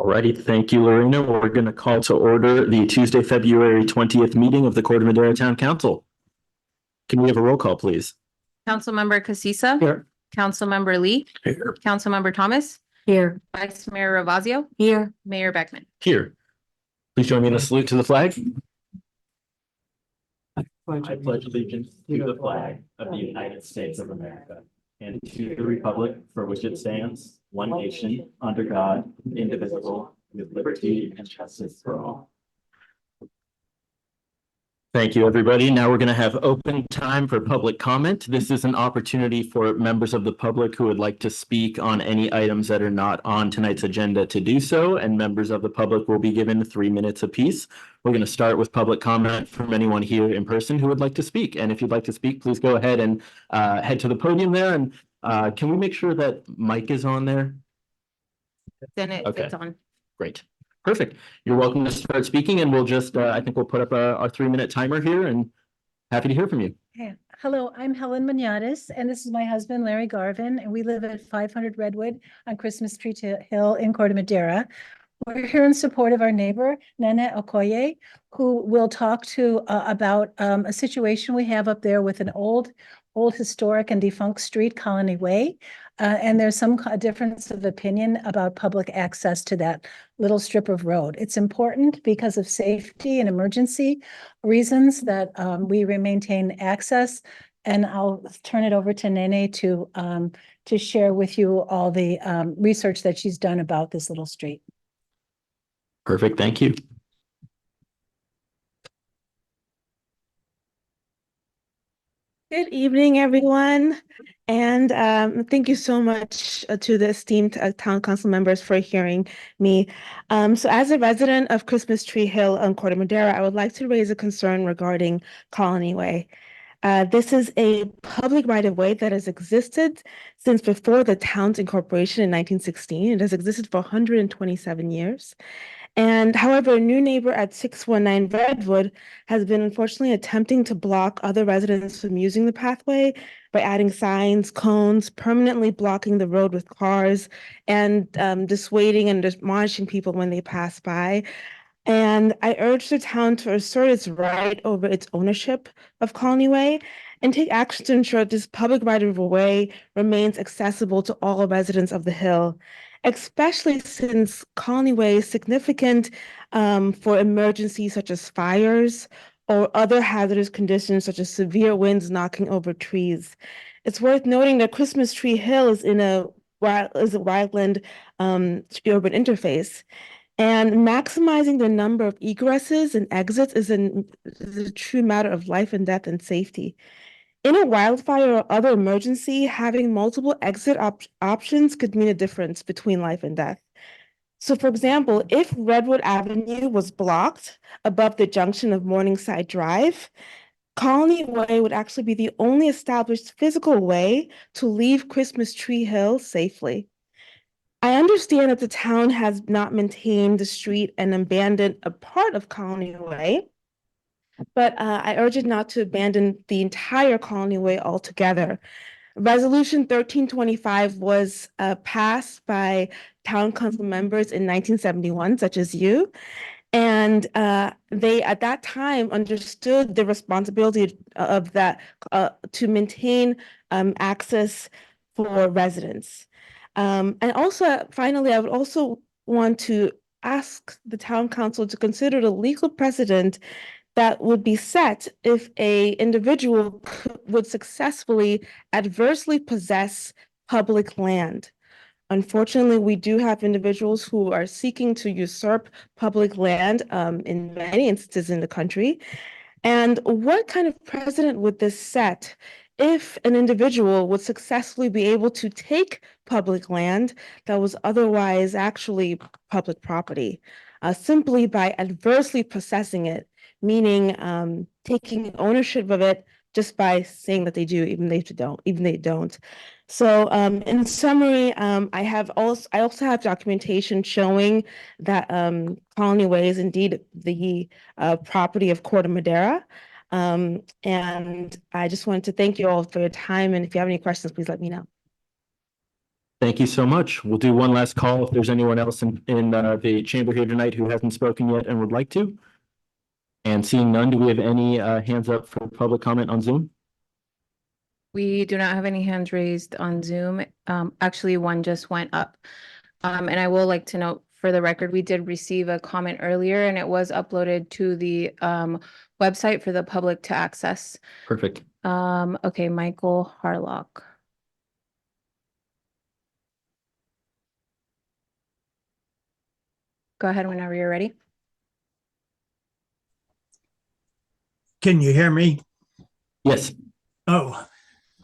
Alrighty, thank you, Lorena. We're going to call to order the Tuesday, February 20th meeting of the Corte Madera Town Council. Can we have a roll call, please? Councilmember Casissa. Here. Councilmember Lee. Here. Councilmember Thomas. Here. Vice Mayor Ravazio. Here. Mayor Beckman. Here. Please join me in a salute to the flag. I pledge allegiance to the flag of the United States of America and to the republic for which it stands, one nation, under God, indivisible, with liberty and justice for all. Thank you, everybody. Now we're going to have open time for public comment. This is an opportunity for members of the public who would like to speak on any items that are not on tonight's agenda to do so, and members of the public will be given 3 minutes apiece. We're going to start with public comment from anyone here in person who would like to speak. And if you'd like to speak, please go ahead and head to the podium there. And can we make sure that mic is on there? Then Okay. it's on. Great. Perfect. You're welcome to start speaking, and we'll just, I think we'll put up our 3-minute timer here, and happy to hear from you. Okay. Hello, I'm Helen Manadas, and this is my husband, Larry Garvin, and we live at 500 Redwood on Christmas Tree Hill in Corte Madera. We're here in support of our neighbor, Nene Okoye, who will talk to about a situation we have up there with an old historic and defunct street, Colony Way. And there's some difference of opinion about public access to that little strip of road. It's important because of safety and emergency reasons that we maintain access. And I'll turn it over to Nene to share with you all the research that she's done about this little street. Perfect. Thank you. Good evening, everyone. And thank you so much to the esteemed town council members for hearing me. So as a resident of Christmas Tree Hill on Corte Madera, I would like to raise a concern regarding Colony Way. This is a public right-of-way that has existed since before the town's incorporation in 1916. It has existed for 127 years. And however, a new neighbor at 619 Redwood has been unfortunately attempting to block other residents from using the pathway by adding signs, cones, permanently blocking the road with cars, and dissuading and admonishing people when they pass by. And I urge the town to assert its right over its ownership of Colony Way and take action to ensure this public right-of-way remains accessible to all residents of the hill, especially since Colony Way is significant for emergencies such as fires or other hazardous conditions such as severe winds knocking over trees. It's worth noting that Christmas Tree Hill is a wildland urban interface. And maximizing the number of egresses and exits is a true matter of life and death and safety. In a wildfire or other emergency, having multiple exit options could mean a difference between life and death. So for example, if Redwood Avenue was blocked above the junction of Morningside Drive, Colony Way would actually be the only established physical way to leave Christmas Tree Hill safely. I understand that the town has not maintained the street and abandoned a part of Colony Way, but I urge it not to abandon the entire Colony Way altogether. Resolution 1325 was passed by town council members in 1971, such as you, and they at that time understood the responsibility of that to maintain access for residents. And also, finally, I would also want to ask the town council to consider the legal precedent that would be set if an individual would successfully adversely possess public land. Unfortunately, we do have individuals who are seeking to usurp public land in many instances in the country. And what kind of precedent would this set if an individual would successfully be able to take public land that was otherwise actually public property, simply by adversely possessing it, meaning taking ownership of it just by saying that they do, even they don't. So in summary, I also have documentation showing that Colony Way is indeed the property of Corte Madera. And I just wanted to thank you all for your time. And if you have any questions, please let me know. Thank you so much. We'll do one last call if there's anyone else in the chamber here tonight who hasn't spoken yet and would like to. And seeing none, do we have any hands up for public comment on Zoom? We do not have any hands raised on Zoom. Actually, one just went up. And I will like to note for the record, we did receive a comment earlier and it was uploaded to the website for the public to access. Perfect. Okay, Michael Harlock. Go ahead whenever you're ready. Can you hear me? Yes. Oh,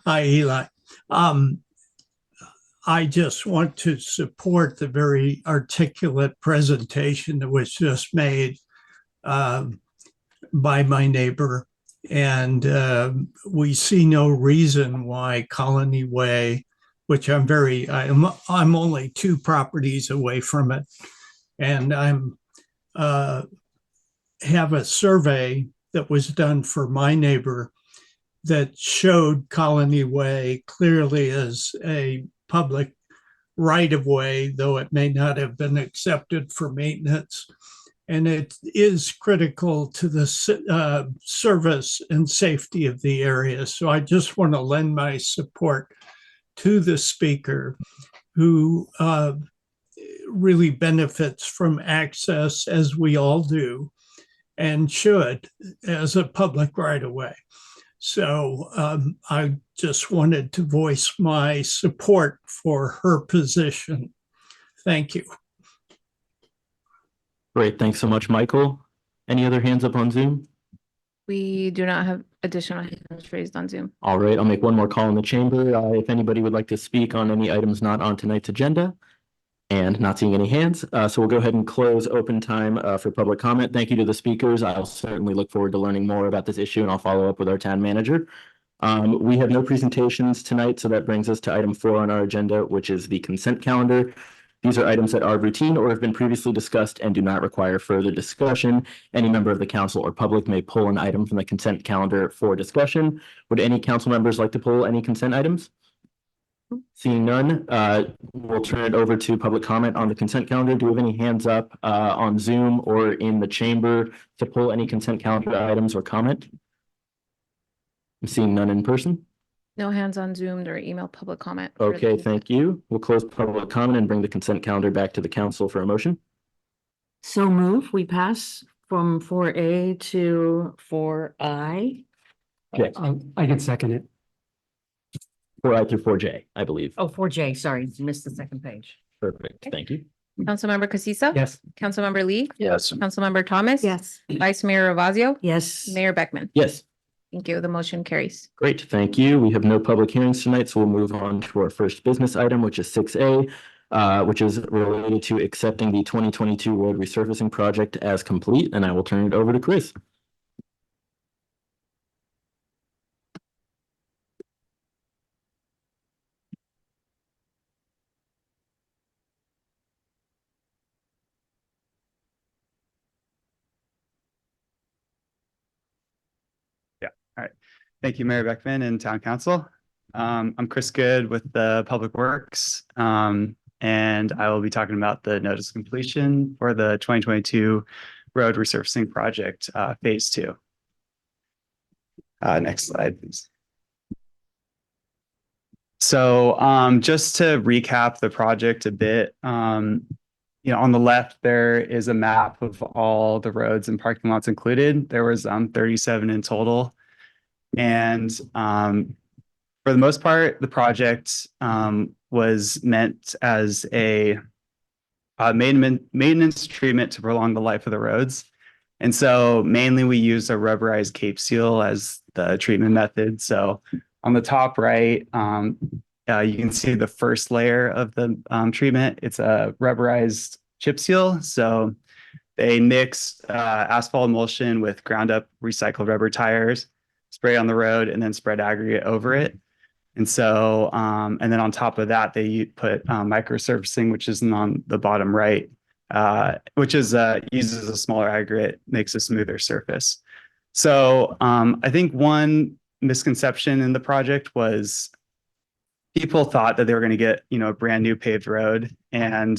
hi, Eli. I just want to support the very articulate presentation that was just made by my neighbor. And we see no reason why Colony Way, which I'm only 2 properties away from it. And I'm have a survey that was done for my neighbor that showed Colony Way clearly as a public right-of-way, though it may not have been accepted for maintenance. And it is critical to the service and safety of the area. So I just want to lend my support to the speaker who really benefits from access, as we all do, and should, as a public right-of-way. So I just wanted to voice my support for her position. Thank you. Great. Thanks so much, Michael. Any other hands up on Zoom? We do not have additional hands raised on Zoom. All right, I'll make one more call in the chamber. If anybody would like to speak on any items not on tonight's agenda. And not seeing any hands, so we'll go ahead and close open time for public comment. Thank you to the speakers. I'll certainly look forward to learning more about this issue and I'll follow up with our town manager. We have no presentations tonight, so that brings us to item 4 on our agenda, which is the consent calendar. These are items that are routine or have been previously discussed and do not require further discussion. Any member of the council or public may pull an item from the consent calendar for discussion. Would any council members like to pull any consent items? Seeing none, we'll turn it over to public comment on the consent calendar. Do we have any hands up on Zoom or in the chamber to pull any consent calendar items or comment? I'm seeing none in person. No hands on Zoom or email public comment. Okay, thank you. We'll close public comment and bring the consent calendar back to the council for a motion. So move, we pass from 4A to 4I. Yes. I can second it. 4I through 4J, I believe. Oh, 4J, sorry, missed the second page. Perfect. Thank you. Councilmember Casissa? Yes. Councilmember Lee? Yes. Councilmember Thomas? Yes. Vice Mayor Ravazio? Yes. Mayor Beckman? Yes. Thank you. The motion carries. Great, thank you. We have no public hearings tonight, so we'll move on to our first business item, which is 6A, which is related to accepting the 2022 road resurfacing project as complete, and I will turn it over to Chris. All right. Thank you, Mayor Beckman and Town Council. I'm Chris Good with the Public Works, and I will be talking about the notice of completion for the 2022 road resurfacing project, phase 2. Next slide, please. So just to recap the project a bit, on the left, there is a map of all the roads and parking lots included. There was 37 in total. And for the most part, the project was meant as a maintenance treatment to prolong the life of the roads. And so mainly we use a rubberized cape seal as the treatment method. So on the top right, you can see the first layer of the treatment. It's a rubberized chip seal. So they mix asphalt emulsion with ground up recycled rubber tires, spray on the road, and then spread aggregate over it. And so, and then on top of that, they put microsurfacing, which is on the bottom right, which is uses a smaller aggregate, makes a smoother surface. So I think one misconception in the project was people thought that they were going to get, a brand new paved road. And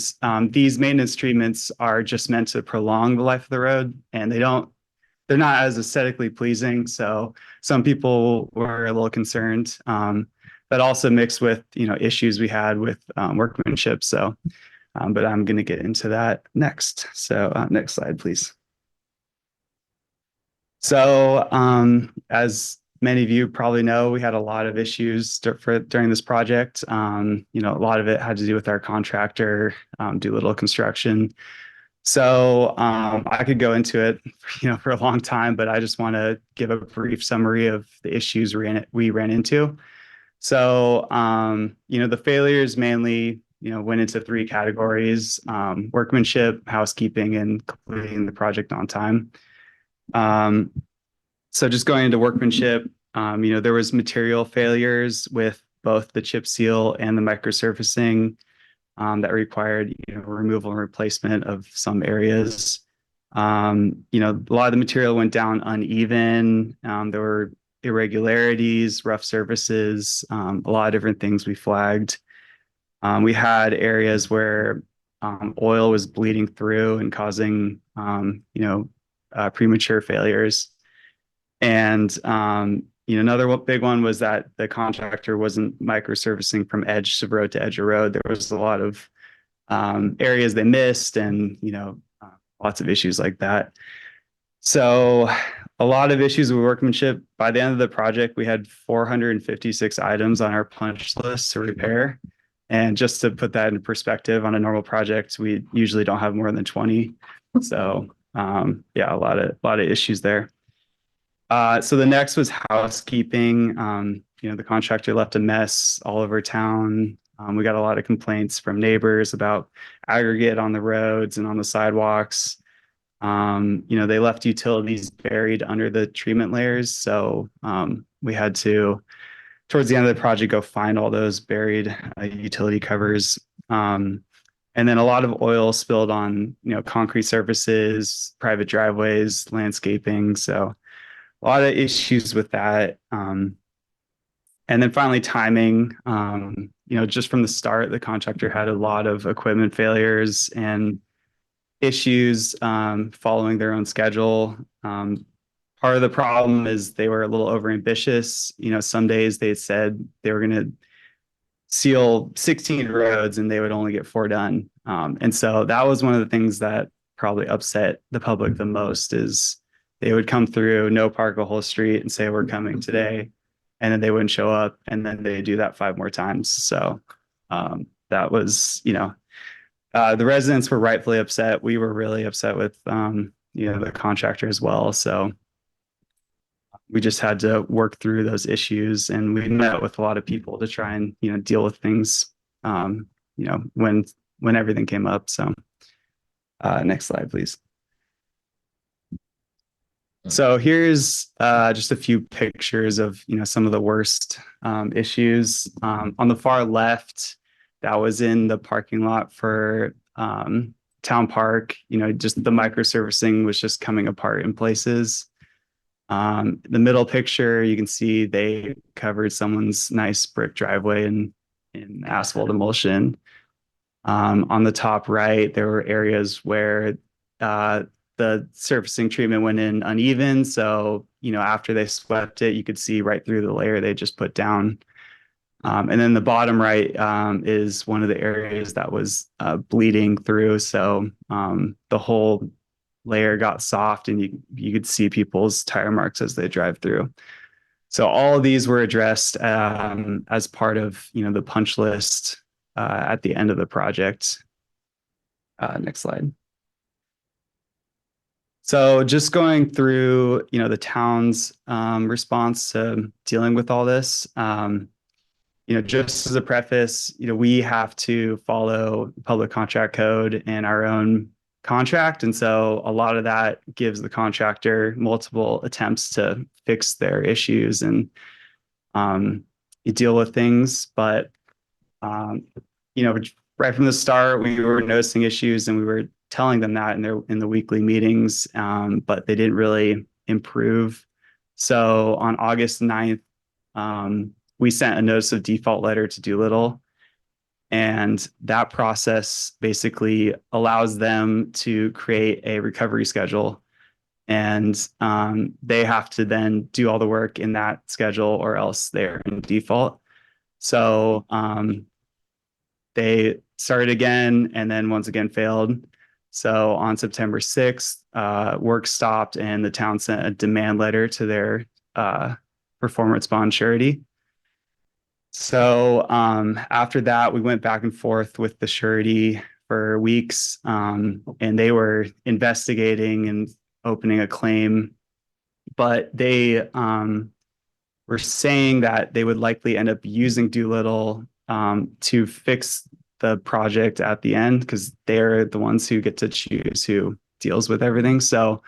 these maintenance treatments are just meant to prolong the life of the road, and they're not as aesthetically pleasing. So some people were a little concerned. That also mixed with, issues we had with workmanship. So, but I'm going to get into that next. So next slide, please. So as many of you probably know, we had a lot of issues during this project. A lot of it had to do with our contractor, Doolittle Construction. So I could go into it, for a long time, but I just want to give a brief summary of the issues we ran into. So, the failures mainly, went into 3 categories: workmanship, housekeeping, and completing the project on time. So just going into workmanship, there was material failures with both the chip seal and the microsurfacing that required, removal and replacement of some areas. A lot of the material went down uneven. There were irregularities, rough surfaces, a lot of different things we flagged. We had areas where oil was bleeding through and causing, premature failures. And, another big one was that the contractor wasn't microsurfacing from edge of road to edge of road. There was a lot of areas they missed, and, lots of issues like that. So a lot of issues with workmanship. By the end of the project, we had 456 items on our punch list to repair. And just to put that in perspective, on a normal project, we usually don't have more than 20. So a lot of issues there. So the next was housekeeping. The contractor left a mess all over town. We got a lot of complaints from neighbors about aggregate on the roads and on the sidewalks. They left utilities buried under the treatment layers. So we had to, towards the end of the project, go find all those buried utility covers. And then a lot of oil spilled on, concrete surfaces, private driveways, landscaping. So a lot of issues with that. And then finally, timing. Just from the start, the contractor had a lot of equipment failures and issues following their own schedule. Part of the problem is they were a little overambitious. Some days they said they were going to seal 16 roads and they would only get 4 done. And so that was one of the things that probably upset the public the most, is they would come through, no park a whole street, and say, we're coming today. And then they wouldn't show up. And then they do that 5 more times. So that was, the residents were rightfully upset. We were really upset with, the contractor as well. So we just had to work through those issues, and we met with a lot of people to try and, deal with things, when everything came up. So next slide, please. So here's just a few pictures of, some of the worst issues. On the far left, that was in the parking lot for Town Park. Just the microsurfacing was just coming apart in places. The middle picture, you can see they covered someone's nice brick driveway in asphalt emulsion. On the top right, there were areas where the surfacing treatment went in uneven. So, after they swept it, you could see right through the layer they just put down. And then the bottom right is one of the areas that was bleeding through. So the whole layer got soft, and you could see people's tire marks as they drive through. So all of these were addressed as part of, the punch list at the end of the project. Next slide. So just going through, the town's response to dealing with all this. Just as a preface, we have to follow public contract code and our own contract. And so a lot of that gives the contractor multiple attempts to fix their issues and deal with things. But, right from the start, we were noticing issues, and we were telling them that in the weekly meetings, but they didn't really improve. So on August 9th, we sent a notice of default letter to Doolittle. And that process basically allows them to create a recovery schedule. And they have to then do all the work in that schedule or else they're in default. So they started again and then once again failed. So on September 6th, work stopped and the town sent a demand letter to their performance bond surety. So after that, we went back and forth with the surety for weeks, and they were investigating and opening a claim, but they were saying that they would likely end up using Doolittle to fix the project at the end because they're the ones who get to choose who deals with everything. So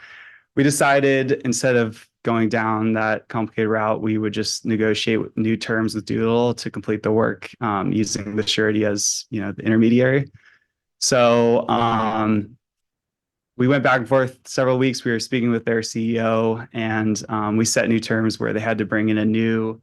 we decided instead of going down that complicated route, we would just negotiate new terms with Doolittle to complete the work using the surety as, you know, the intermediary. So we went back and forth several weeks. We were speaking with their CEO and we set new terms where they had to bring in a new,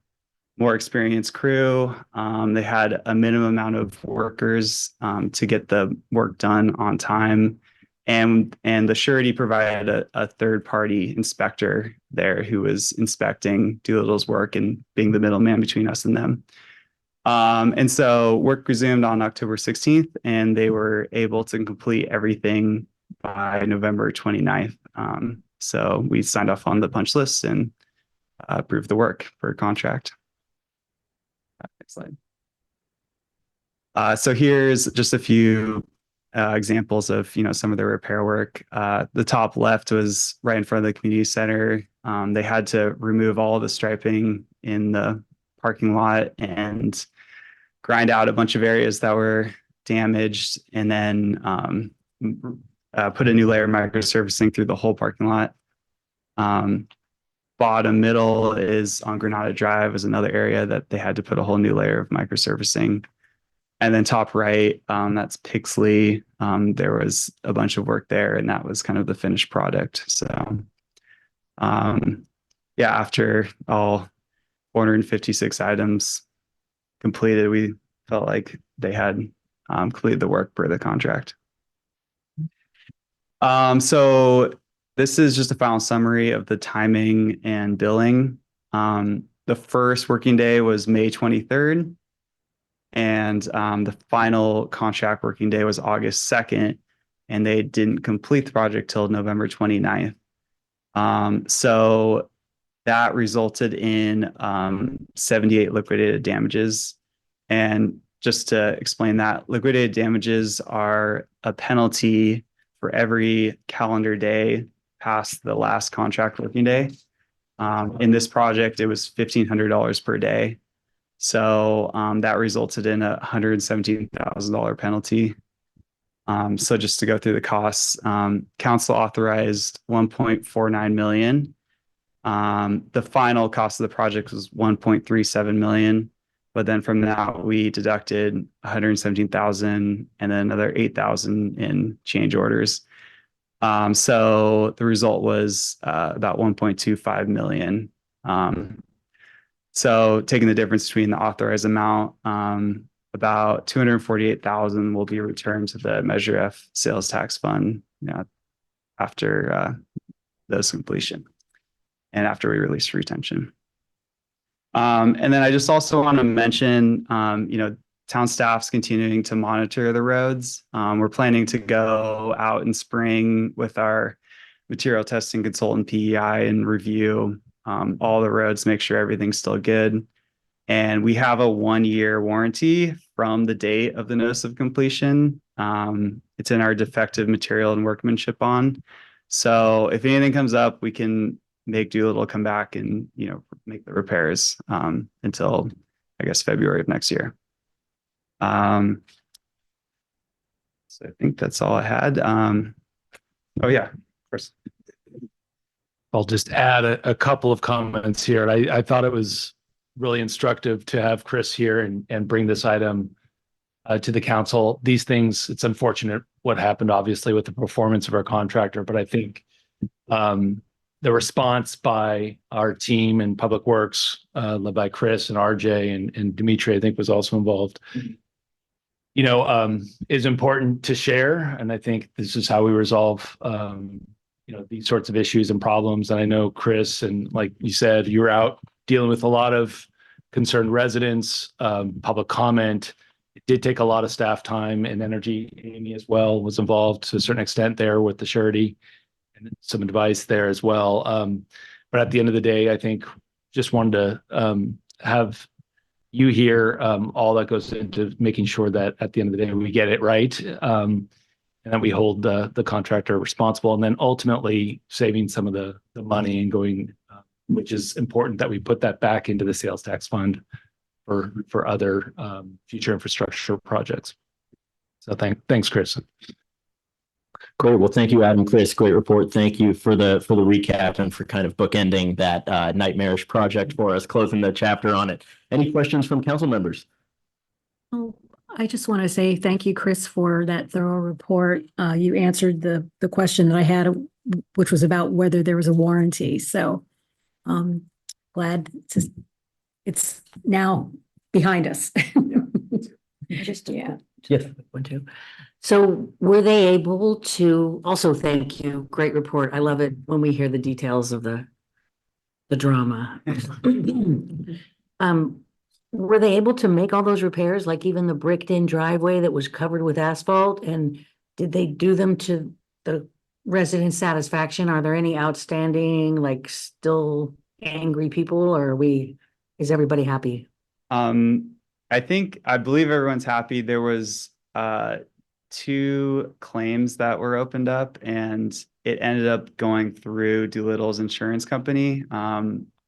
more experienced crew. They had a minimum amount of workers to get the work done on time. And the surety provided a third-party inspector there who was inspecting Doolittle's work and being the middleman between us and them. And so work resumed on October 16th, and they were able to complete everything by November 29th. So we signed off on the punch list and approved the work for a contract. Next slide. So here's just a few examples of, you know, some of the repair work. The top left was right in front of the community center. They had to remove all the striping in the parking lot and grind out a bunch of areas that were damaged, and then put a new layer of microsurfacing through the whole parking lot. Bottom middle is on Granada Drive is another area that they had to put a whole new layer of microsurfacing. And then top right, that's Pixley. There was a bunch of work there, and that was kind of the finished product. So yeah, after all 456 items completed, we felt like they had completed the work per the contract. So this is just a final summary of the timing and billing. The first working day was May 23rd. And the final contract working day was August 2nd, and they didn't complete the project till November 29th. So that resulted in 78 liquidated damages. And just to explain that, liquidated damages are a penalty for every calendar day past the last contract working day. In this project, it was $1,500 per day. So that resulted in a $117,000 penalty. So just to go through the costs, council authorized $1.49 million. The final cost of the project was $1.37 million. But then from that, we deducted $117,000 and then another $8,000 in change orders. So the result was about $1.25 million. So taking the difference between the authorized amount, about $248,000 will be returned to the Measure F sales tax fund, you know, after those completion and after we release retention. And then I just also want to mention, you know, town staff's continuing to monitor the roads. We're planning to go out in spring with our material testing consultant PEI and review all the roads, make sure everything's still good. And we have a 1-year warranty from the date of the notice of completion. It's in our defective material and workmanship bond. So if anything comes up, we can make Doolittle come back and, you know, make the repairs until, I guess, February of next year. So I think that's all I had. Oh yeah, of course. I'll just add a couple of comments here. I thought it was really instructive to have Chris here and bring this item to the council. These things, it's unfortunate what happened, obviously, with the performance of our contractor, but I think the response by our team in Public Works, led by Chris and RJ and Dimitri, I think was also involved, is important to share. And I think this is how we resolve, these sorts of issues and problems. And I know Chris, and like you said, you were out dealing with a lot of concerned residents, public comment. It did take a lot of staff time and energy. Amy as well was involved to a certain extent there with the surety and some advice there as well. But at the end of the day, I think just wanted to have you hear all that goes into making sure that at the end of the day, we get it right. And that we hold the contractor responsible, and then ultimately saving some of the money and going, which is important that we put that back into the sales tax fund for other future infrastructure projects. So thanks, Chris. Great. Well, thank you, Adam, Chris. Great report. Thank you for the recap and for kind of bookending that nightmarish project for us, closing the chapter on it. Any questions from council members? Oh, I just want to say thank you, Chris, for that thorough report. You answered the question that I had, which was about whether there was a warranty. So glad it's now behind us. Just Yeah. Yes. one, two. So were they able to also thank you? Great report. I love it when we hear the details of the drama. Were they able to make all those repairs, like even the bricked in driveway that was covered with asphalt? And did they do them to the resident satisfaction? Are there any outstanding, like still angry people, or is everybody happy? I believe everyone's happy. There was 2 claims that were opened up, and it ended up going through Doolittle's insurance company.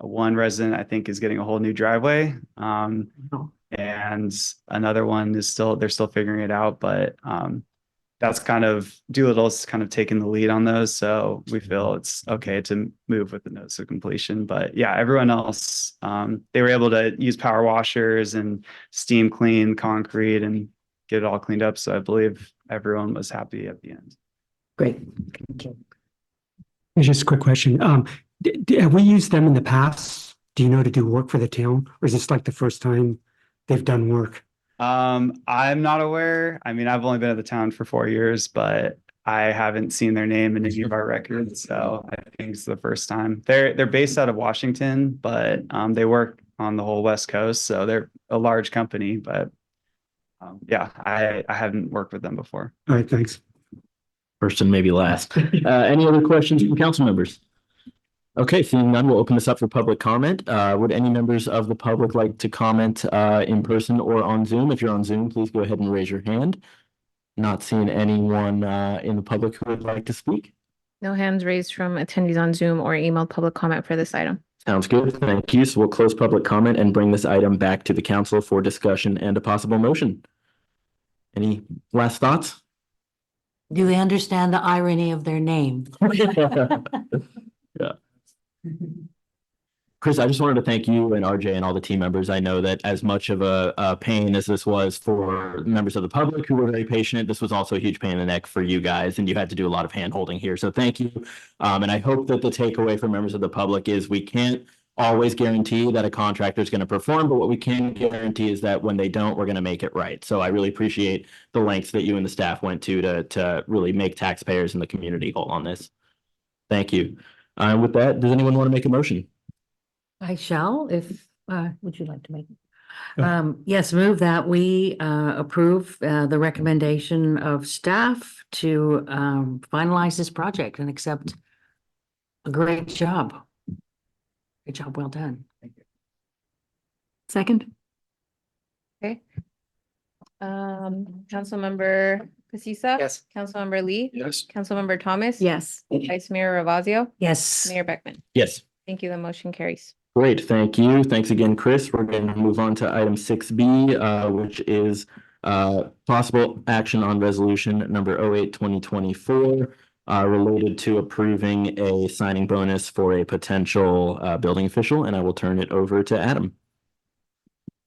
One resident, I think, is getting a whole new driveway. And another one is they're still figuring it out, but that's kind of Doolittle's kind of taking the lead on those. So we feel it's okay to move with the notice of completion. But yeah, everyone else, they were able to use power washers and steam clean concrete and get it all cleaned up. So I believe everyone was happy at the end. Great. Thank you. Just a quick question. Have we used them in the past? Do you know, to do work for the town, or is this like the first time they've done work? I'm not aware. I mean, I've only been at the town for 4 years, but I haven't seen their name in any of our records. So I think it's the first time. They're based out of Washington, but they work on the whole West Coast. So they're a large company, but yeah, I haven't worked with them before. All right, thanks. First and maybe last. Any other questions from council members? Okay, seeing none, we'll open this up for public comment. Would any members of the public like to comment in person or on Zoom? If you're on Zoom, please go ahead and raise your hand. Not seeing anyone in the public who would like to speak. No hands raised from attendees on Zoom or emailed public comment for this item. Sounds good. Thank you. So we'll close public comment and bring this item back to the council for discussion and a possible motion. Any last thoughts? Do they understand the irony of their name? Yeah. Chris, I just wanted to thank you and RJ and all the team members. I know that as much of a pain as this was for members of the public who were very patient, this was also a huge pain in the neck for you guys, and you had to do a lot of hand holding here. So thank you. And I hope that the takeaway for members of the public is we can't always guarantee that a contractor is going to perform, but what we can guarantee is that when they don't, we're going to make it right. So I really appreciate the lengths that you and the staff went to really make taxpayers in the community whole on this. Thank you. With that, does anyone want to make a motion? I shall, if, would you like to make? Yes, move that we approve the recommendation of staff to finalize this project and accept a great job. Good job, well done. Thank you. Second? Okay. Councilmember Casissa? Yes. Councilmember Lee? Yes. Councilmember Thomas? Yes. Vice Mayor Ravazio? Yes. Mayor Beckman? Yes. Thank you. The motion carries. Great, thank you. Thanks again, Chris. We're going to move on to item 6B, which is possible action on resolution number 08-2024 related to approving a signing bonus for a potential building official, and I will turn it over to Adam.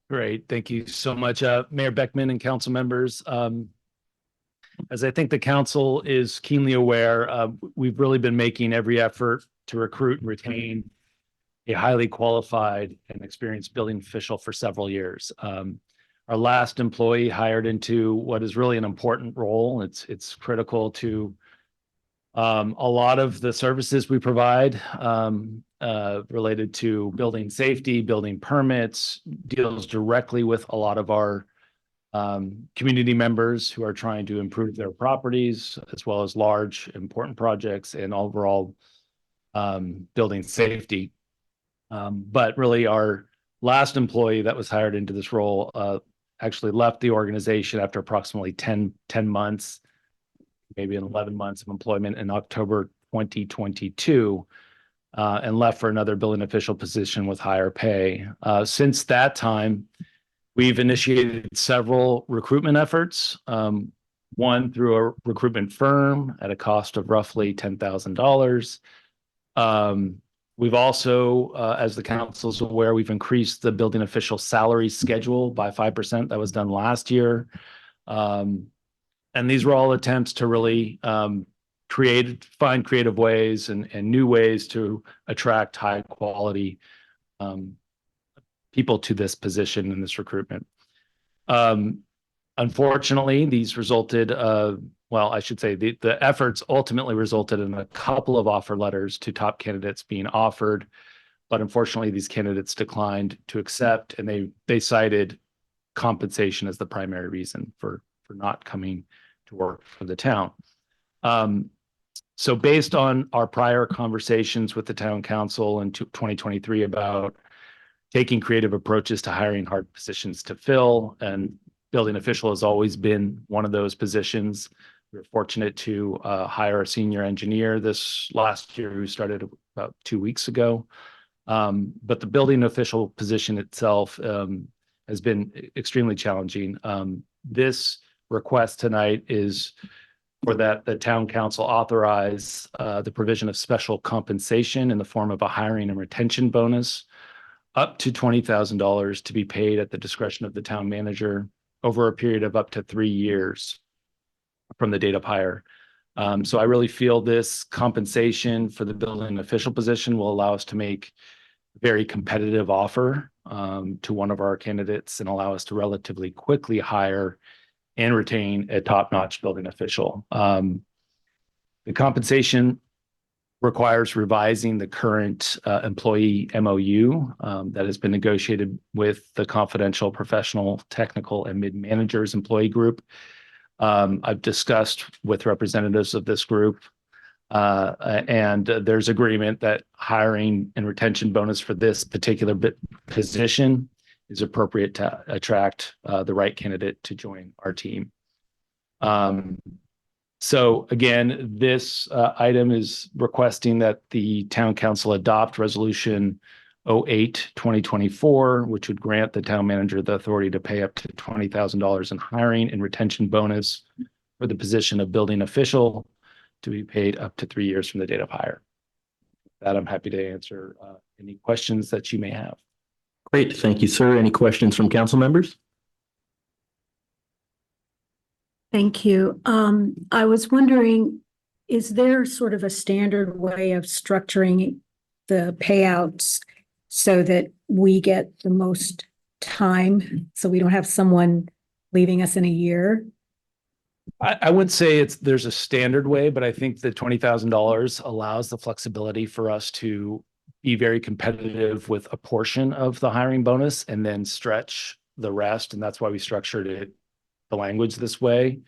Great. Thank you so much, Mayor Beckman and council members. As I think the council is keenly aware, we've really been making every effort to recruit and retain a highly qualified and experienced building official for several years. Our last employee hired into what is really an important role. It's critical to a lot of the services we provide related to building safety, building permits, deals directly with a lot of our community members who are trying to improve their properties, as well as large, important projects and overall building safety. But really, our last employee that was hired into this role actually left the organization after approximately 10 months, maybe 11 months of employment in October 2022, and left for another building official position with higher pay. Since that time, we've initiated several recruitment efforts, one through a recruitment firm at a cost of roughly $10,000. We've also, as the council's aware, we've increased the building official salary schedule by 5%. That was done last year. And these were all attempts to really find creative ways and new ways to attract high quality people to this position in this recruitment. Unfortunately, these resulted, I should say the efforts ultimately resulted in a couple of offer letters to top candidates being offered, but unfortunately these candidates declined to accept, and they cited compensation as the primary reason for not coming to work for the town. So based on our prior conversations with the town council in 2023 about taking creative approaches to hiring hard positions to fill, and building official has always been one of those positions. We were fortunate to hire a senior engineer this last year who started about 2 weeks ago. But the building official position itself has been extremely challenging. This request tonight is for that the town council authorize the provision of special compensation in the form of a hiring and retention bonus up to $20,000 to be paid at the discretion of the town manager over a period of up to 3 years from the date of hire. So I really feel this compensation for the building official position will allow us to make a very competitive offer to one of our candidates and allow us to relatively quickly hire and retain a top-notch building official. The compensation requires revising the current employee MOU that has been negotiated with the confidential professional, technical, and mid-managers employee group. I've discussed with representatives of this group, and there's agreement that hiring and retention bonus for this particular position is appropriate to attract the right candidate to join our team. So again, this item is requesting that the town council adopt resolution 08/2024, which would grant the town manager the authority to pay up to $20,000 in hiring and retention bonus for the position of building official to be paid up to 3 years from the date of hire. With that, I'm happy to answer any questions that you may have. Great. Thank you, sir. Any questions from council members? Thank you. I was wondering, is there sort of a standard way of structuring the payouts so that we get the most time, so we don't have someone leaving us in a year? I wouldn't say there's a standard way, but I think the $20,000 allows the flexibility for us to be very competitive with a portion of the hiring bonus and then stretch the rest. And that's why we structured the language this way,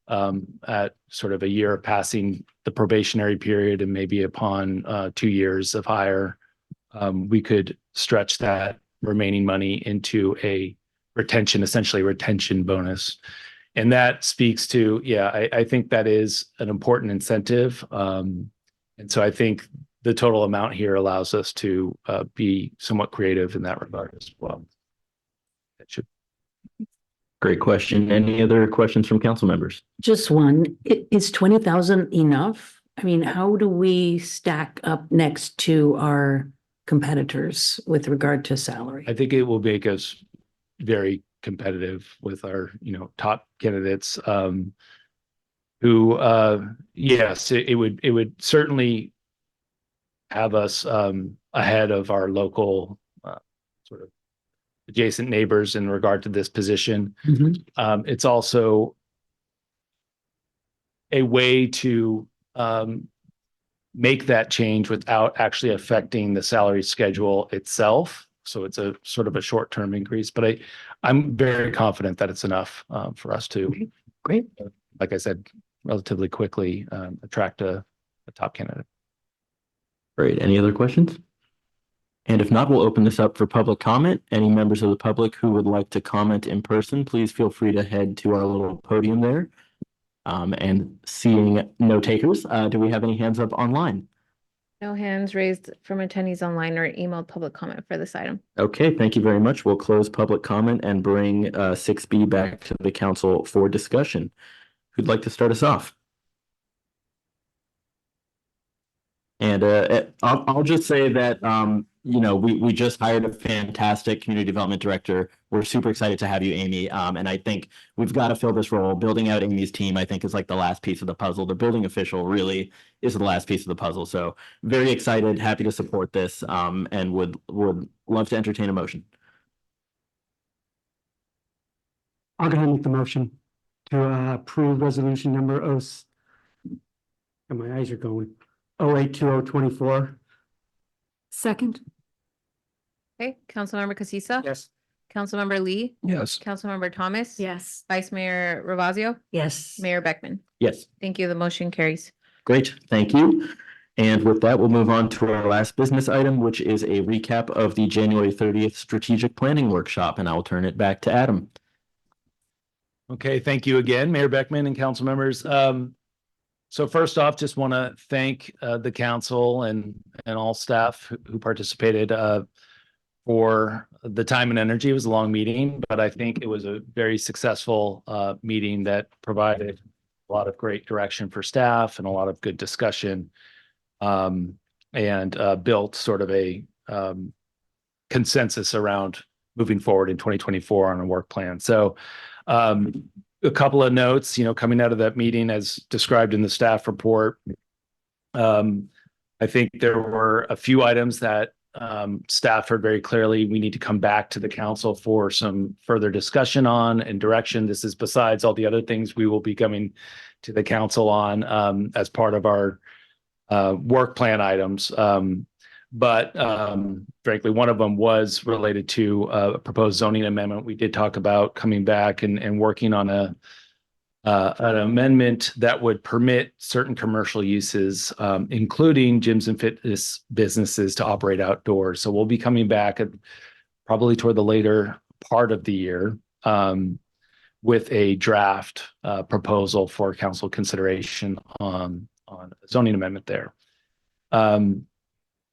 at sort of a year of passing the probationary period, and maybe upon 2 years of hire, we could stretch that remaining money into a essentially retention bonus. And that speaks to, I think that is an important incentive. And so I think the total amount here allows us to be somewhat creative in that regard as well. That should. Great question. Any other questions from council members? Just one. Is 20,000 enough? I mean, how do we stack up next to our competitors with regard to salary? I think it will make us very competitive with our, top candidates, who, yes, it would certainly have us ahead of our local sort of adjacent neighbors in regard to this position. It's also a way to make that change without actually affecting the salary schedule itself. So it's a sort of a short-term increase, but I'm very confident that it's enough for us to, Great. like I said, relatively quickly attract a top candidate. Great. Any other questions? And if not, we'll open this up for public comment. Any members of the public who would like to comment in person, please feel free to head to our little podium there. And seeing no takers, do we have any hands up online? No hands raised from attendees online or emailed public comment for this item. Okay, thank you very much. We'll close public comment and bring 6B back to the council for discussion. Who'd like to start us off? And I'll just say that we just hired a fantastic community development director. We're super excited to have you, Amy. And I think we've got to fill this role. Building out Amy's team, I think, is like the last piece of the puzzle. The building official really is the last piece of the puzzle. So very excited, happy to support this, and would love to entertain a motion. I'll go ahead and make the motion to approve resolution number and my eyes are going, 082024. Second, Okay, Councilmember Casissa. Yes. Councilmember Lee. Yes. Councilmember Thomas. yes. Vice Mayor Ravazio. Yes. Mayor Beckman. Yes. Thank you. The motion carries. Great, thank you. And with that, we'll move on to our last business item, which is a recap of the January 30th Strategic Planning Workshop, and I will turn it back to Adam. Okay, thank you again, Mayor Beckman and council members. So first off, just want to thank the council and all staff who participated for the time and energy. It was a long meeting, but I think it was a very successful meeting that provided a lot of great direction for staff and a lot of good discussion, and built sort of a consensus around moving forward in 2024 on a work plan. So a couple of notes, coming out of that meeting as described in the staff report. I think there were a few items that staff heard very clearly we need to come back to the council for some further discussion on and direction. This is besides all the other things we will be coming to the council on as part of our work plan items. But frankly, one of them was related to a proposed zoning amendment. We did talk about coming back and working on an amendment that would permit certain commercial uses, including gyms and fitness businesses, to operate outdoors. So we'll be coming back probably toward the later part of the year with a draft proposal for council consideration on a zoning amendment there.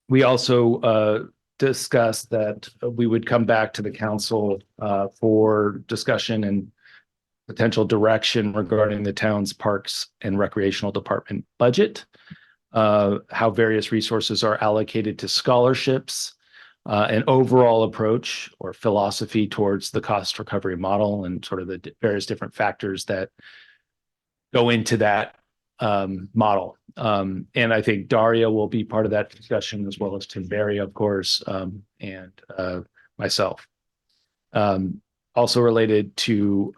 We also discussed that we would come back to the council for discussion and potential direction regarding the town's parks and recreational department budget, how various resources are allocated to scholarships, an overall approach or philosophy towards the cost recovery model, and sort of the various different factors that go into that model. And I think Daria will be part of that discussion, as well as Tim Berry, of course, and myself. Also related to,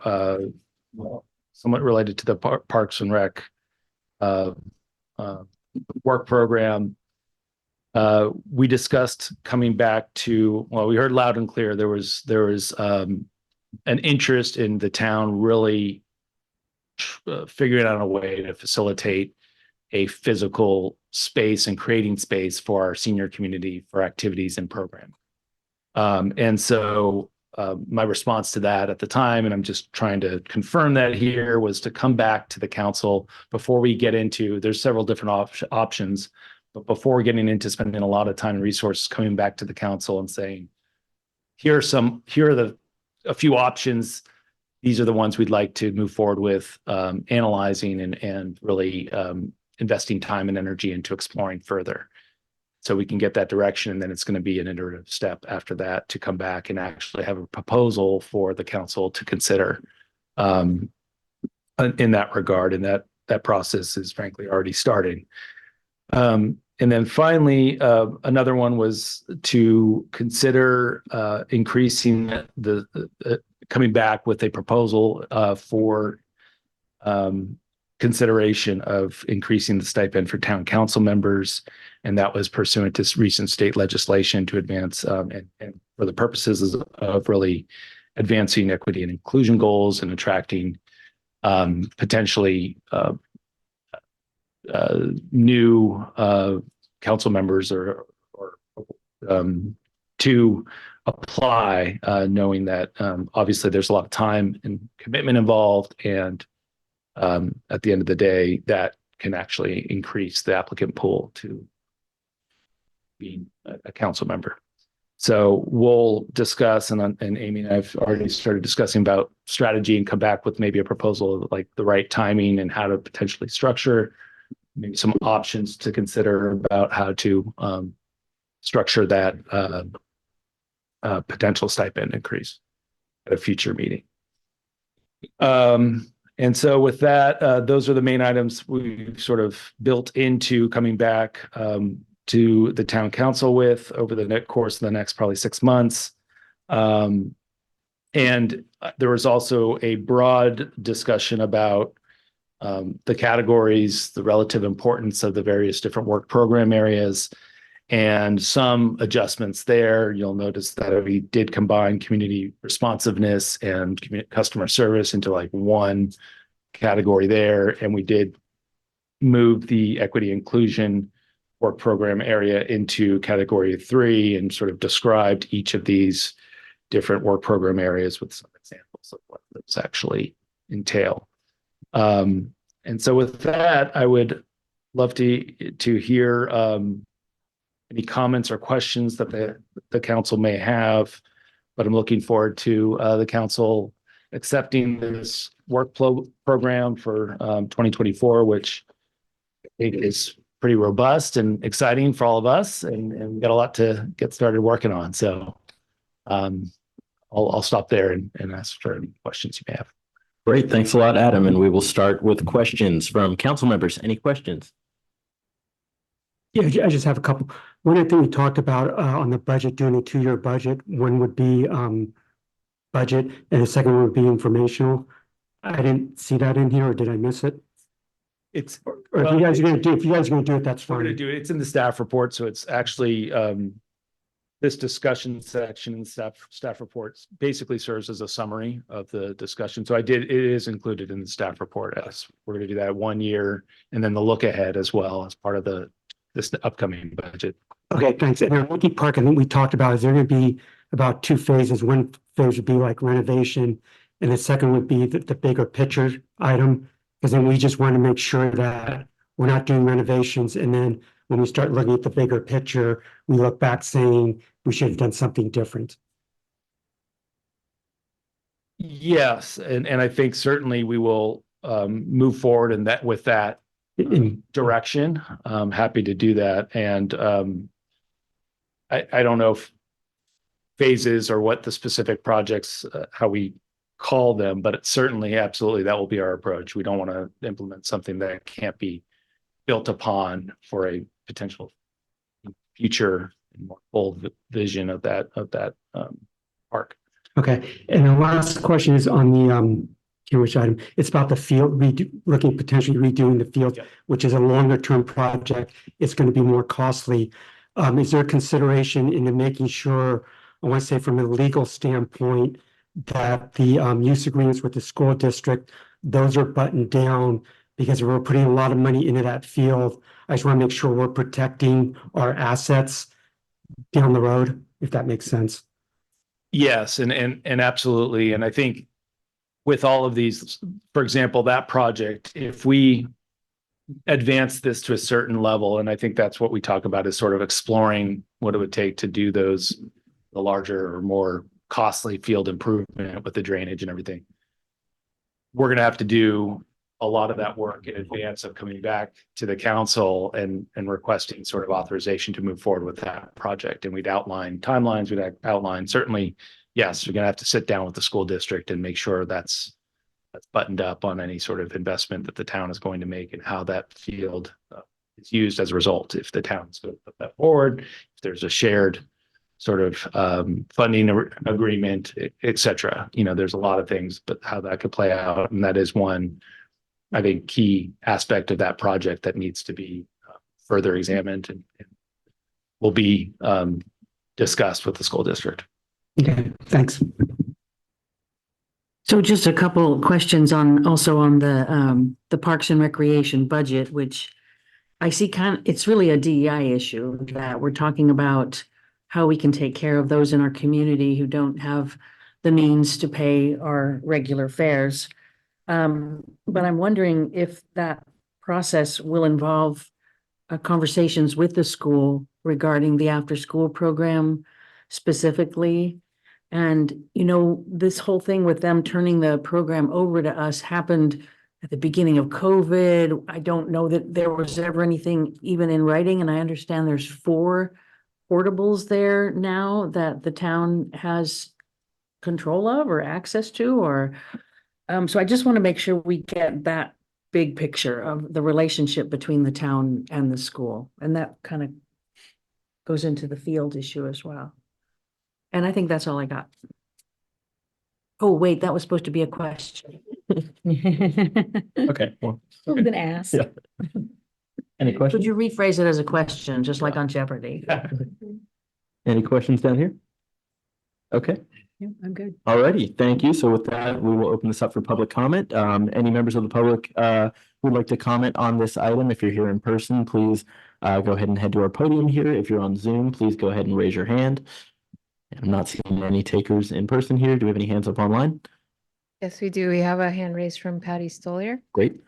somewhat related to the Parks and Rec work program, we discussed coming back to, well, we heard loud and clear there was an interest in the town really figuring out a way to facilitate a physical space and creating space for our senior community for activities and programming. And so my response to that at the time, and I'm just trying to confirm that here, was to come back to the council before we get into, there's several different options, but before getting into spending a lot of time and resources, coming back to the council and saying, here are a few options. These are the ones we'd like to move forward with, analyzing and really investing time and energy into exploring further, so we can get that direction. And then it's going to be an iterative step after that to come back and actually have a proposal for the council to consider in that regard. And that process is frankly already starting. And then finally, another one was to consider increasing coming back with a proposal for consideration of increasing the stipend for town council members. And that was pursuant to recent state legislation to advance and for the purposes of really advancing equity and inclusion goals and attracting potentially new council members or to apply, knowing that obviously there's a lot of time and commitment involved, and at the end of the day, that can actually increase the applicant pool to being a council member. So we'll discuss, and Amy and I've already started discussing about strategy and come back with maybe a proposal of like the right timing and how to potentially structure, maybe some options to consider about how to structure that potential stipend increase at a future meeting. And so with that, those are the main items we've sort of built into coming back to the town council with over the course of the next probably 6 months. And there was also a broad discussion about the categories, the relative importance of the various different work program areas, and some adjustments there. You'll notice that we did combine community responsiveness and customer service into like one category there. And we did move the equity inclusion work program area into category 3 and sort of described each of these different work program areas with some examples of what those actually entail. And so with that, I would love to hear any comments or questions that the council may have, but I'm looking forward to the council accepting this work program for 2024, which I think is pretty robust and exciting for all of us, and we've got a lot to get started working on. So I'll stop there and ask for any questions you may have. Great. Thanks a lot, Adam. And we will start with questions from council members. Any questions? Yeah, I just have a couple. One, I think we talked about on the budget, doing a 2-year budget. One would be budget, and the second one would be informational. I didn't see that in here, or did I miss it? It's Or if you guys are gonna do, it, that's we're fine. going to do it. It's in the staff report, so it's actually this discussion section and staff reports basically serves as a summary of the discussion. So it is included in the staff report. As we're going to do that 1 year, and then the look ahead as well as part of this upcoming budget. Okay, thanks. And then Monkey Park, I think we talked about, is there going to be about 2 phases? One phase would be like renovation, and the second would be the bigger picture item. Because then we just want to make sure that we're not doing renovations, and then when we start looking at the bigger picture, we look back saying we should have done something different. Yes, and I think certainly we will move forward in that with that direction. I'm happy to do that. And I don't know if phases or what the specific projects, how we call them, but it's certainly, absolutely, that will be our approach. We don't want to implement something that can't be built upon for a potential future and more full vision of that park. Okay, and the last question is on the which item? It's about the field, looking potentially redoing the field, which is a longer term project. It's going to be more costly. Is there consideration into making sure, I want to say from a legal standpoint, that the use agreements with the school district, those are buttoned down, because we're putting a lot of money into that field. I just want to make sure we're protecting our assets down the road, if that makes sense. Yes, and absolutely. And I think with all of these, for example, that project, if we advance this to a certain level, and I think that's what we talk about, is sort of exploring what it would take to do the larger or more costly field improvement with the drainage and everything. We're going to have to do a lot of that work in advance of coming back to the council and requesting sort of authorization to move forward with that project. And we'd outline timelines, we'd outline, certainly, yes, we're going to have to sit down with the school district and make sure that's buttoned up on any sort of investment that the town is going to make and how that field is used as a result. If the town's going to put that forward, if there's a shared sort of funding agreement, et cetera. There's a lot of things, but how that could play out. And that is one, I think, key aspect of that project that needs to be further examined and will be discussed with the school district. Okay, thanks. So just a couple questions also on the Parks and Recreation budget, which I see it's really a DEI issue that we're talking about how we can take care of those in our community who don't have the means to pay our regular fares. But I'm wondering if that process will involve conversations with the school regarding the after-school program specifically. And, this whole thing with them turning the program over to us happened at the beginning of COVID. I don't know that there was ever anything even in writing, and I understand there's 4 portables there now that the town has control of or access to, so I just want to make sure we get that big picture of the relationship between the town and the school. And that kind of goes into the field issue as well. And I think that's all I got. Oh, wait, that was supposed to be a question. Okay, well, I'm gonna ask. Yeah. Any Could questions? you rephrase it as a question, just like on Jeopardy? Any questions down here? Okay, Yeah, I'm good. alrighty, thank you. So with that, we will open this up for public comment. Any members of the public who would like to comment on this item, if you're here in person, please go ahead and head to our podium here. If you're on Zoom, please go ahead and raise your hand. I'm not seeing any takers in person here. Do we have any hands up online? Yes, we do. We have a hand raised from Patty Stolier. Great.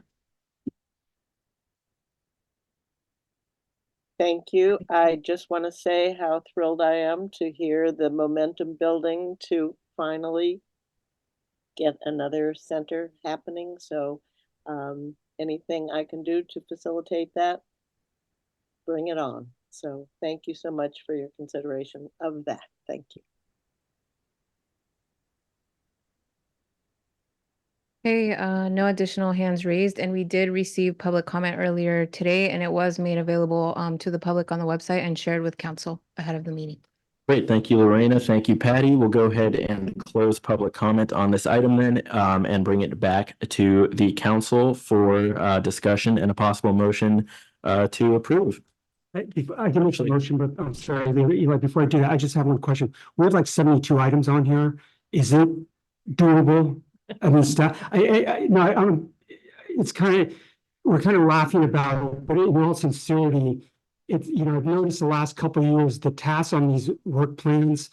Thank you. I just want to say how thrilled I am to hear the momentum building to finally get another center happening. So anything I can do to facilitate that, bring it on. So thank you so much for your consideration of that. Thank you. Okay, no additional hands raised, and we did receive public comment earlier today, and it was made available to the public on the website and shared with council ahead of the meeting. Great, thank you, Lorena. Thank you, Patty. We'll go ahead and close public comment on this item then, and bring it back to the council for discussion and a possible motion to approve. I can make a motion, but I'm sorry, Eli, before I do that, I just have one question. We have like 72 items on here. Is it doable? I mean, it's we're kind of laughing about it, but in all sincerity, I've noticed the last couple of years, the tasks on these work plans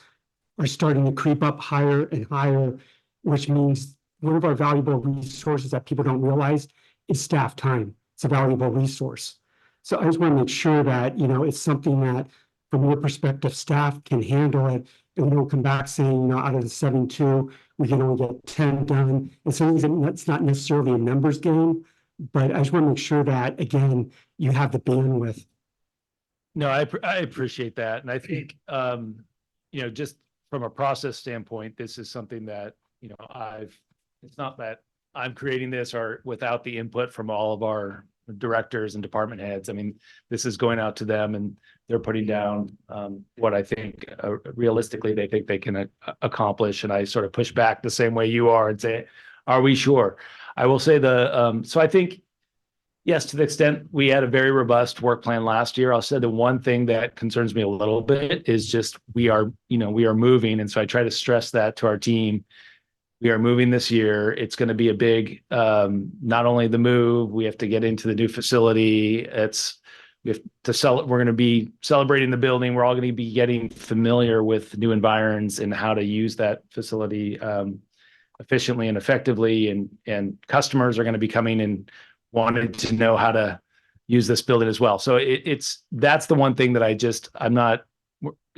are starting to creep up higher and higher, which means one of our valuable resources that people don't realize is staff time. It's a valuable resource. So I just want to make sure that, it's something that from your perspective, staff can handle it. And we don't come back saying, out of the 72, we can only get 10 done. And so it's not necessarily a numbers game, but I just want to make sure that, again, you have the bandwidth. No, I appreciate that. And I think, just from a process standpoint, this is something that, it's not that I'm creating this or without the input from all of our directors and department heads. I mean, this is going out to them and they're putting down what I think realistically they think they can accomplish. And I sort of push back the same way you are and say, are we sure? I will say so I think, yes, to the extent we had a very robust work plan last year, I'll say the one thing that concerns me a little bit is just we are moving. And so I try to stress that to our team. We are moving this year. It's going to be a big, not only the move, we have to get into the new facility. We have to we're going to be celebrating the building. We're all going to be getting familiar with new environs and how to use that facility efficiently and effectively. And customers are going to be coming and wanting to know how to use this building as well. So that's the one thing that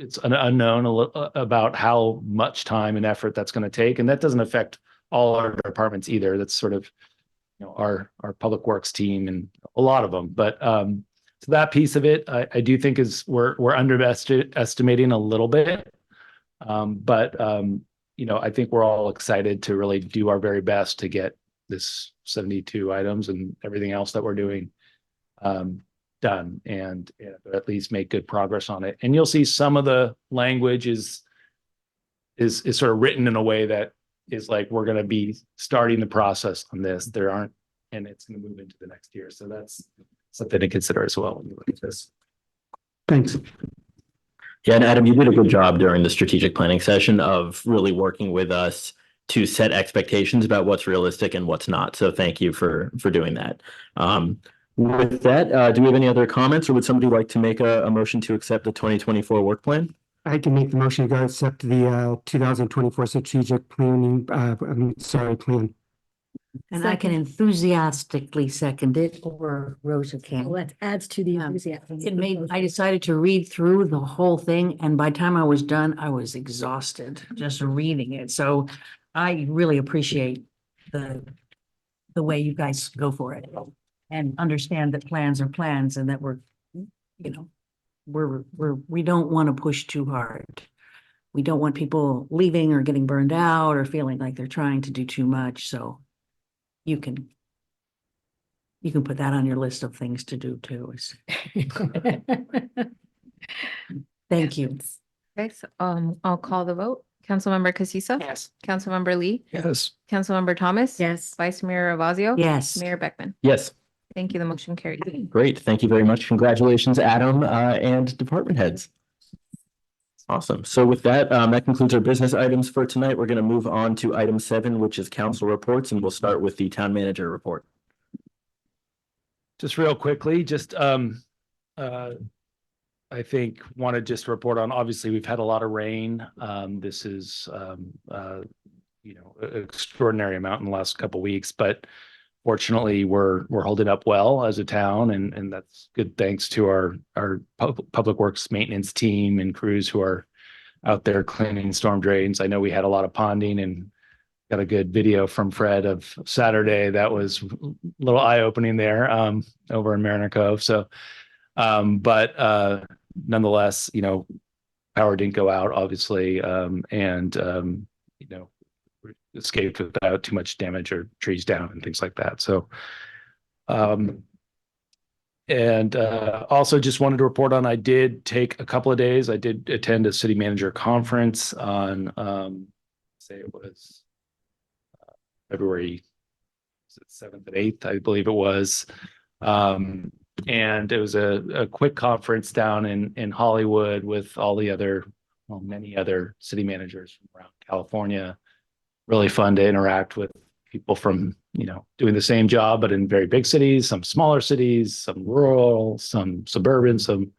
it's an unknown about how much time and effort that's going to take. And that doesn't affect all our departments either. That's sort of, our public works team and a lot of them. But so that piece of it, I do think we're underestimating a little bit. But I think we're all excited to really do our very best to get this 72 items and everything else that we're doing done and at least make good progress on it. And you'll see some of the language is sort of written in a way that is like, we're going to be starting the process on this. There aren't, and it's going to move into the next year. So that's something to consider as well when you look at this. Thanks. Yeah, and Adam, you did a good job during the strategic planning session of really working with us to set expectations about what's realistic and what's not. So thank you for doing that. With that, do we have any other comments, or would somebody like to make a motion to accept the 2024 work plan? I can make the motion to go accept the 2024 strategic planning, plan. And I can enthusiastically second it, or Rosa Well, can. that adds to the enthusiasm. I decided to read through the whole thing, and by the time I was done, I was exhausted just reading it. So I really appreciate the way you guys go for it and understand that plans are plans and that we don't want to push too hard. We don't want people leaving or getting burned out or feeling like they're trying to do too much. So you can put that on your list of things to do too. Thank you. Okay, so I'll call the vote. Councilmember Casissa? Yes. Councilmember Lee? Yes. Councilmember Thomas? Yes. Vice Mayor Ravazio? Yes. Mayor Beckman? Yes. Thank you. The motion carries. Great. Thank you very much. Congratulations, Adam, and department heads. Awesome. So with that, that concludes our business items for tonight. We're going to move on to item 7, which is council reports, and we'll start with the town manager report. Just real quickly, I think want to just report on, obviously we've had a lot of rain. This is, extraordinary amount in the last couple of weeks, but fortunately we're holding up well as a town, and that's good thanks to our public works maintenance team and crews who are out there cleaning storm drains. I know we had a lot of ponding, and got a good video from Fred of Saturday that was a little eye-opening there over in Mariner Cove. So but nonetheless, power didn't go out, obviously, and escaped without too much damage or trees down and things like that. So also just wanted to report on, I did take a couple of days. I did attend a city manager conference on say it was February 7th and 8th, I believe it was. And it was a quick conference down in Hollywood with all the many other city managers from around California. Really fun to interact with people from, doing the same job, but in very big cities, some smaller cities, some rural, some suburban, some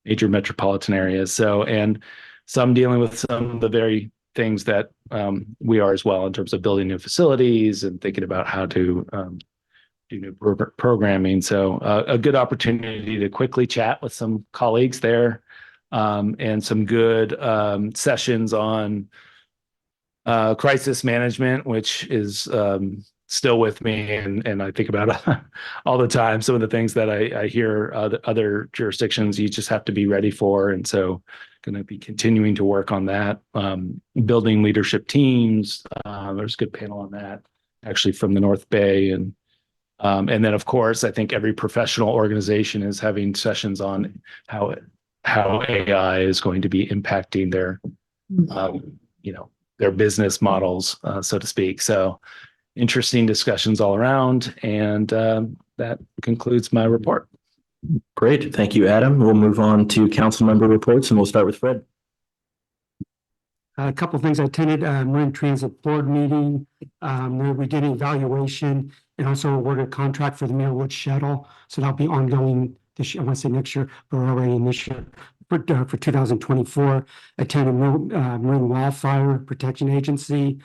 major metropolitan areas. So, and some dealing with some of the very things that we are as well, in terms of building new facilities and thinking about how to do new programming. So a good opportunity to quickly chat with some colleagues there, and some good sessions on crisis management, which is still with me, and I think about all the time. Some of the things that I hear other jurisdictions you just have to be ready for, and so going to be continuing to work on that. Building leadership teams. There's a good panel on that, actually, from the North Bay, and then of course I think every professional organization is having sessions on how AI is going to be impacting their their business models, so to speak. So interesting discussions all around, and that concludes my report. Great. Thank you, Adam. We'll move on to council member reports, and we'll start with Fred. A couple of things. I attended Marin Transit Board meeting where we did an evaluation and also awarded a contract for the Millwood Shuttle. So that'll be ongoing this year. I want to say next year, but we're already in this year for 2024. Attended Marin Wildfire Protection Agency.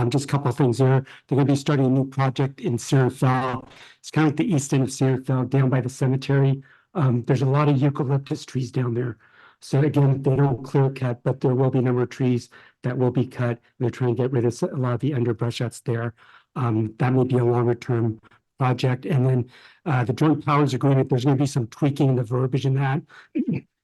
Just a couple of things there. They're going to be starting a new project in Sierrafell. It's kind of like the east end of Sierrafell, down by the cemetery. There's a lot of eucalyptus trees down there. So again, they don't clear cut, but there will be a number of trees that will be cut. They're trying to get rid of a lot of the underbrush that's there. That may be a longer term project. And then the joint powers agreement, there's going to be some tweaking in the verbiage in that.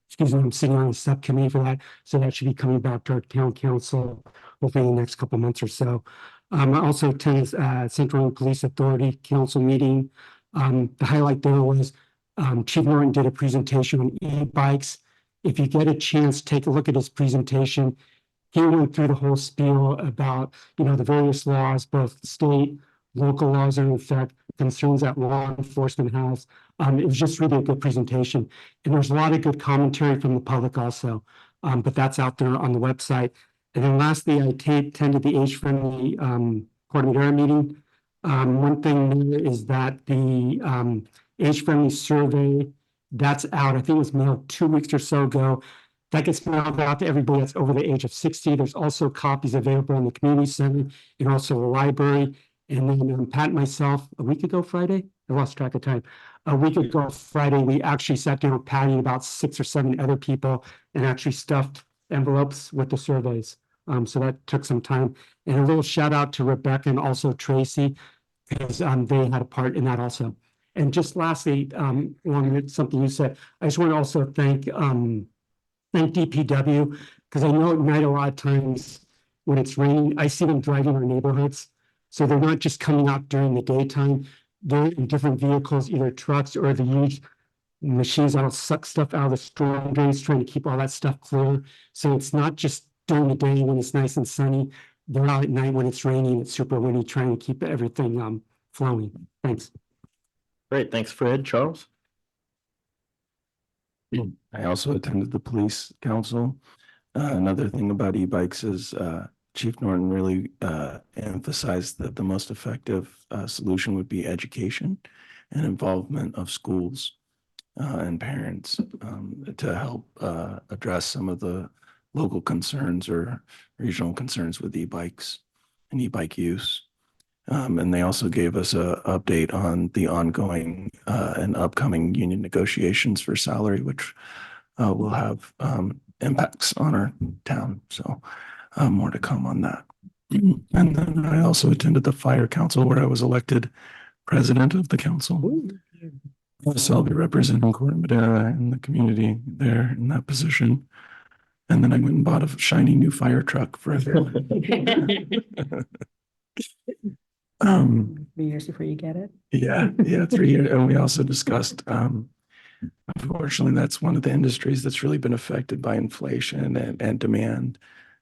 Excuse me, I'm sitting on the subcommittee for that. So that should be coming back to our town council hopefully in the next couple of months or so. I also attended Central Police Authority Council meeting. The highlight there was Chief Norton did a presentation on e-bikes. If you get a chance, take a look at his presentation. He went through the whole spiel about, the various laws, both state, local laws are in effect, concerns that law enforcement has. It was just really a good presentation. And there's a lot of good commentary from the public also, but that's out there on the website. And then lastly, I attended the age-friendly Corte Madera meeting. One thing is that the age-friendly survey, that's out. I think it was mailed 2 weeks or so ago. That gets mailed out to everybody that's over the age of 60. There's also copies available in the community center and also the library. And then Pat and myself, a week ago Friday, I lost track of time. A week ago Friday, we actually sat down with Patty and about 6 or 7 other people and actually stuffed envelopes with the surveys. So that took some time. And a little shout out to Rebecca and also Tracy, because they had a part in that also. And just lastly, along with something you said, I just want to also thank DPW, because I know at night a lot of times when it's raining, I see them driving our neighborhoods. So they're not just coming out during the daytime. They're in different vehicles, either trucks or the huge machines that'll suck stuff out of the storm drains, trying to keep all that stuff clear. So it's not just during the day when it's nice and sunny. They're out at night when it's raining, it's super windy, trying to keep everything flowing. Thanks. Great, thanks, Fred. Charles? I also attended the police council. Another thing about e-bikes is Chief Norton really emphasized that the most effective solution would be education and involvement of schools and parents to help address some of the local concerns or regional concerns with e-bikes and e-bike use. And they also gave us an update on the ongoing and upcoming union negotiations for salary, which will have impacts on our town. So more to come on that. And then I also attended the fire council where I was elected president of the council. So I'll be representing Corte Madera and the community there in that position. And then I went and bought a shiny new fire truck for everyone. 3 years before you get it. Yeah, 3 years. And we also discussed, unfortunately, that's one of the industries that's really been affected by inflation and demand.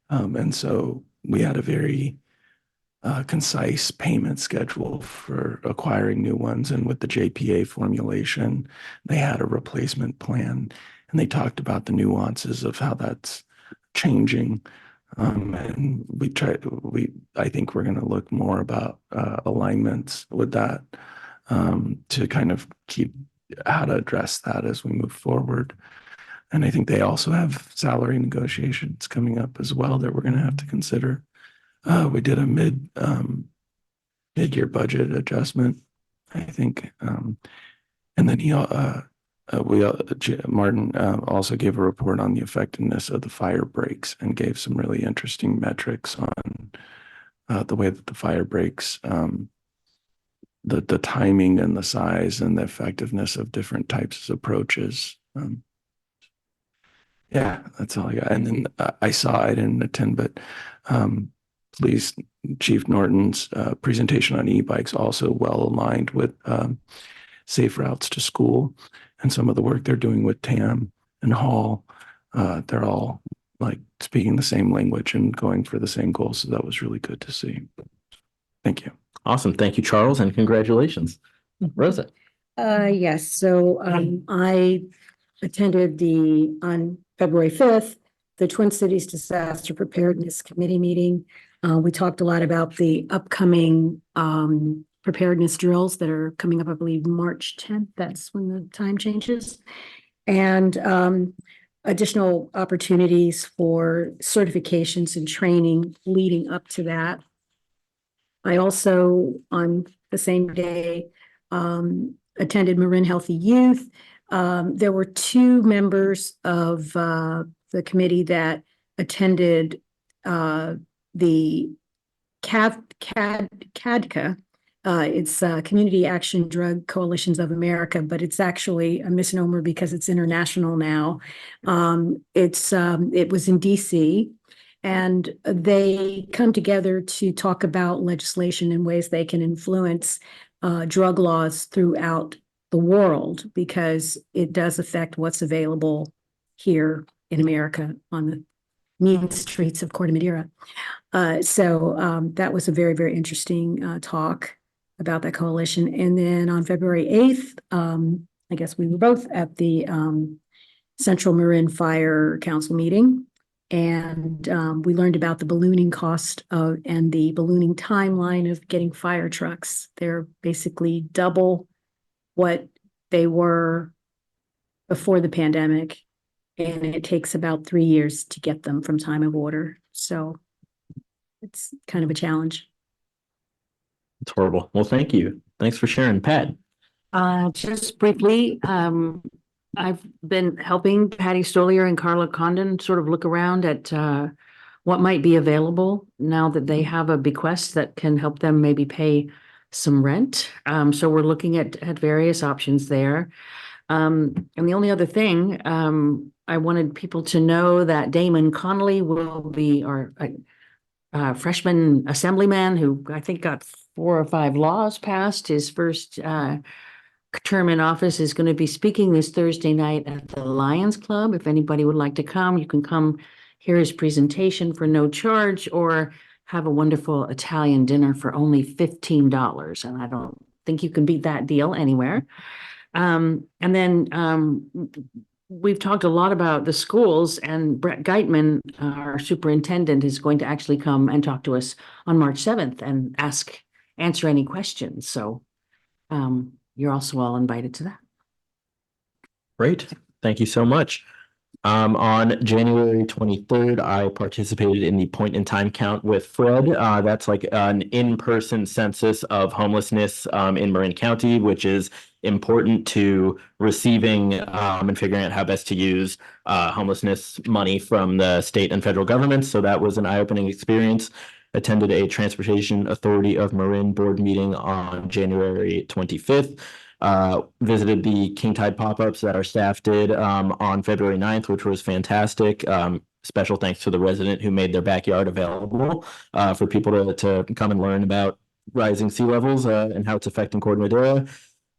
And so we had a very concise payment schedule for acquiring new ones. And with the JPA formulation, they had a replacement plan. And they talked about the nuances of how that's changing. And I think we're going to look more about alignments with that to kind of keep how to address that as we move forward. And I think they also have salary negotiations coming up as well that we're going to have to consider. We did a mid-year budget adjustment, I think. And then Martin also gave a report on the effectiveness of the fire breaks and gave some really interesting metrics on the way that the fire breaks, the timing and the size and the effectiveness of different types of approaches. Yeah, that's all I got. And then I didn't attend, but Police Chief Norton's presentation on e-bikes also well aligned with safe routes to school and some of the work they're doing with TAM and Hall. They're all like speaking the same language and going for the same goals. So that was really good to see. Thank you. Awesome. Thank you, Charles, and congratulations. Rosa? Yes, so I attended on February 5th, the Twin Cities Disaster Preparedness Committee meeting. We talked a lot about the upcoming preparedness drills that are coming up, I believe, March 10th. That's when the time changes. And additional opportunities for certifications and training leading up to that. I also, on the same day, attended Marin Healthy Youth. There were 2 members of the committee that attended the CADCA. It's Community Action Drug Coalitions of America, but it's actually a misnomer because it's international now. It was in DC, and they come together to talk about legislation and ways they can influence drug laws throughout the world because it does affect what's available here in America on the mean streets of Corte Madera. So that was a very, very interesting talk about that coalition. And then on February 8th, I guess we were both at the Central Marin Fire Council meeting. And we learned about the ballooning cost of and the ballooning timeline of getting fire trucks. They're basically double what they were before the pandemic. And it takes about 3 years to get them from time of order. So it's kind of a challenge. It's horrible. Well, thank you. Thanks for sharing, Pat. Just briefly, I've been helping Patty Stolier and Carla Condon sort of look around at what might be available now that they have a bequest that can help them maybe pay some rent. So we're looking at various options there. And the only other thing, I wanted people to know that Damon Connolly will be our freshman assemblyman who I think got 4 or 5 laws passed. His first term in office is going to be speaking this Thursday night at the Lions Club. If anybody would like to come, you can come hear his presentation for no charge or have a wonderful Italian dinner for only $15. And I don't think you can beat that deal anywhere. And then we've talked a lot about the schools, and Brett Geitman, our superintendent, is going to actually come and talk to us on March 7th and answer any questions. So you're also all invited to that. Great. Thank you so much. On January 23rd, I participated in the point in time count with Fred. That's like an in-person census of homelessness in Marin County, which is important to receiving and figuring out how best to use homelessness money from the state and federal governments. So that was an eye-opening experience. Attended a Transportation Authority of Marin board meeting on January 25th. Visited the King Tide pop-ups that our staff did on February 9th, which was fantastic. Special thanks to the resident who made their backyard available for people to come and learn about rising sea levels and how it's affecting Corte Madera.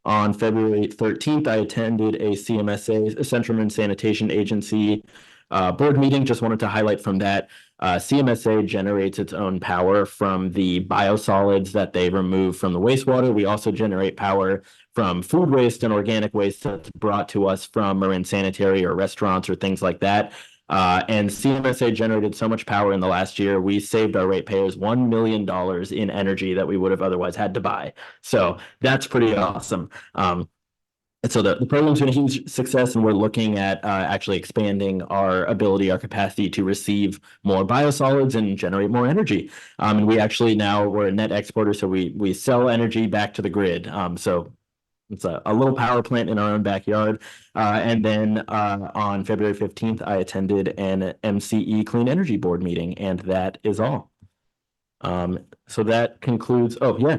On February 13th, I attended a CMSA, Central Marin Sanitation Agency board meeting. Just wanted to highlight from that. CMSA generates its own power from the biosolids that they remove from the wastewater. We also generate power from food waste and organic waste that's brought to us from Marin Sanitary or restaurants or things like that. And CMSA generated so much power in the last year, we saved our ratepayers $1 million in energy that we would have otherwise had to buy. So that's pretty awesome. And so the program's been a huge success, and we're looking at actually expanding our ability, our capacity to receive more biosolids and generate more energy. And we actually now we're a net exporter, so we sell energy back to the grid. So it's a little power plant in our own backyard. And then on February 15th, I attended an MCE Clean Energy Board meeting, and that is all. So that concludes. Oh, yeah.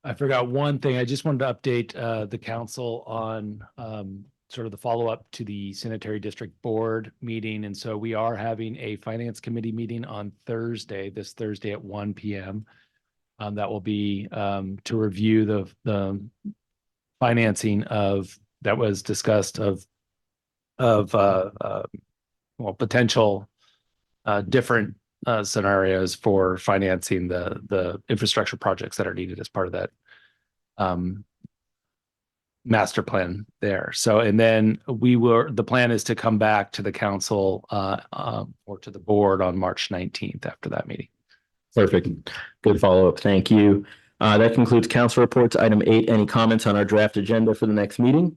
I forgot one thing. I just wanted to update the council on sort of the follow-up to the Sanitary District Board meeting. And so we are having a Finance Committee meeting on this Thursday at 1 p.m. That will be to review the financing that was discussed of potential different scenarios for financing the infrastructure projects that are needed as part of that master plan there. So, and then the plan is to come back to the council or to the board on March 19th after that meeting. Perfect. Good follow-up. Thank you. That concludes council reports. Item 8, any comments on our draft agenda for the next meeting?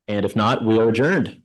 And if not, we are adjourned.